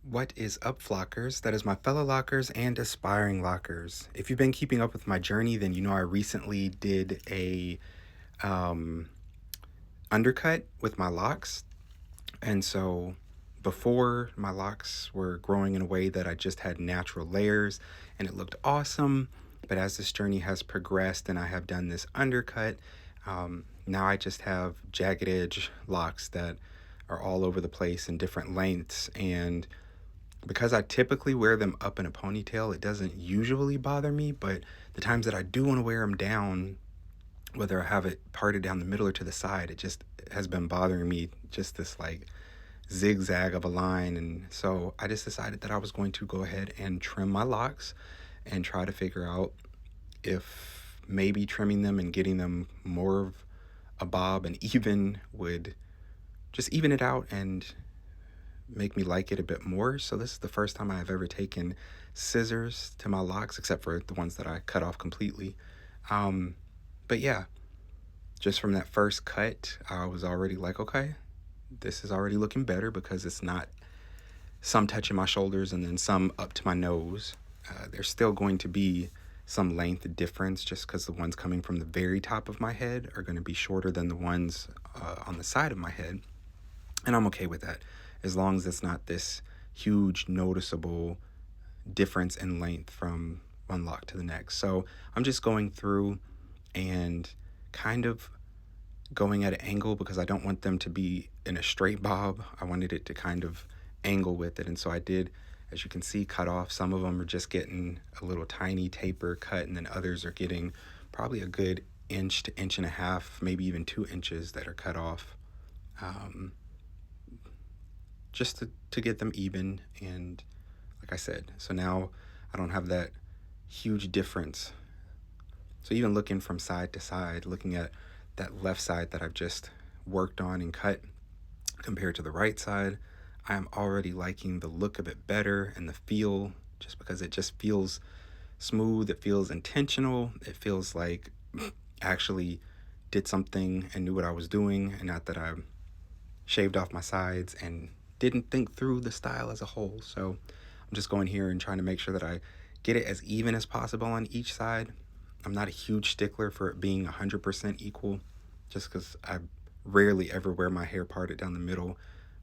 What is up, Flockers? That is my fellow Lockers and aspiring Lockers. If you've been keeping up with my journey, then you know I recently did a undercut with my locks. And so before, my locks were growing in a way that I just had natural layers and it looked awesome. But as this journey has progressed and I have done this undercut, now I just have jagged edge locks that are all over the place in different lengths. And because I typically wear them up in a ponytail, it doesn't usually bother me. But the times that I do want to wear them down, whether I have it parted down the middle or to the side, it just has been bothering me, just this like zigzag of a line. And so I just decided that I was going to go ahead and trim my locks and try to figure out if maybe trimming them and getting them more of a bob and even would just even it out and make me like it a bit more. So this is the first time I have ever taken scissors to my locks, except for the ones that I cut off completely. But yeah, just from that first cut, I was already like, okay, this is already looking better because it's not some touching my shoulders and then some up to my nose. There's still going to be some length difference just because the ones coming from the very top of my head are going to be shorter than the ones on the side of my head. And I'm okay with that as long as it's not this huge noticeable difference in length from one lock to the next. So I'm just going through and kind of going at an angle because I don't want them to be in a straight bob. I wanted it to kind of angle with it. And so I did, as you can see, cut off. Some of them are just getting a little tiny taper cut, and then others are getting probably a good inch to inch and a half, maybe even 2 inches that are cut off. Just to get them even. And like I said, so now I don't have that huge difference. So even looking from side to side, looking at that left side that I've just worked on and cut compared to the right side, I am already liking the look of it better and the feel, just because it just feels smooth. It feels intentional. It feels like I actually did something and knew what I was doing, and not that I shaved off my sides and didn't think through the style as a whole. So I'm just going here and trying to make sure that I get it as even as possible on each side. I'm not a huge stickler for it being 100% equal, just because I rarely ever wear my hair parted down the middle.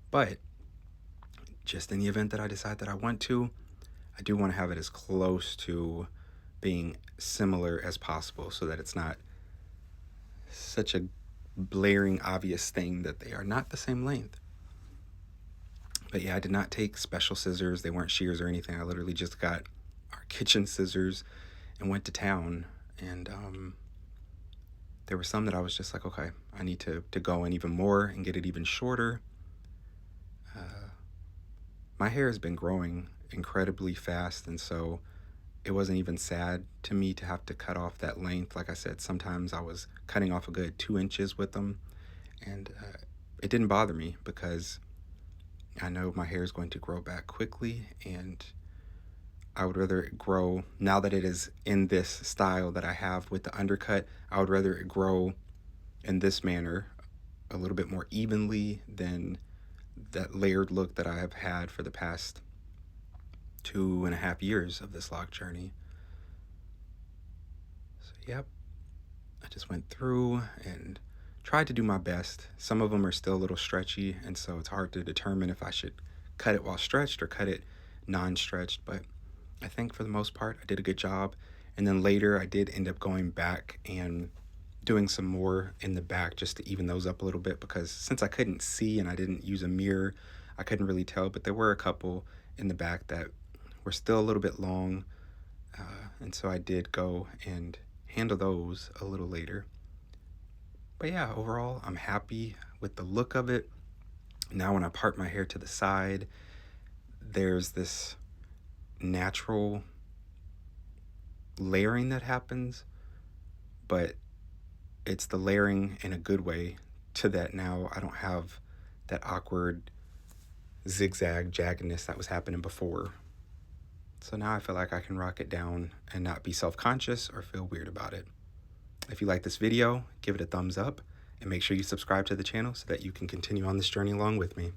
But just in the event that I decide that I want to, I do want to have it as close to being similar as possible so that it's not such a blaring obvious thing that they are not the same length. But yeah, I did not take special scissors. They weren't shears or anything. I literally just got our kitchen scissors and went to town. And there were some that I was just like, okay, I need to go in even more and get it even shorter. My hair has been growing incredibly fast, and so it wasn't even sad to me to have to cut off that length. Like I said, sometimes I was cutting off a good 2 inches with them, and it didn't bother me because I know my hair is going to grow back quickly, and I would rather it grow, now that it is in this style that I have with the undercut, I would rather it grow in this manner a little bit more evenly than that layered look that I have had for the past 2.5 years of this lock journey. So yep, I just went through and tried to do my best. Some of them are still a little stretchy, and so it's hard to determine if I should cut it while stretched or cut it non-stretched, but I think for the most part I did a good job. And then later I did end up going back and doing some more in the back just to even those up a little bit, because since I couldn't see and I didn't use a mirror, I couldn't really tell, but there were a couple in the back that were still a little bit long, and so I did go and handle those a little later. But yeah, overall I'm happy with the look of it. Now when I part my hair to the side, there's this natural layering that happens, but it's the layering in a good way to that now I don't have that awkward zigzag jaggedness that was happening before. So now I feel like I can rock it down and not be self-conscious or feel weird about it. If you like this video, give it a thumbs up and make sure you subscribe to the channel so that you can continue on this journey along with me.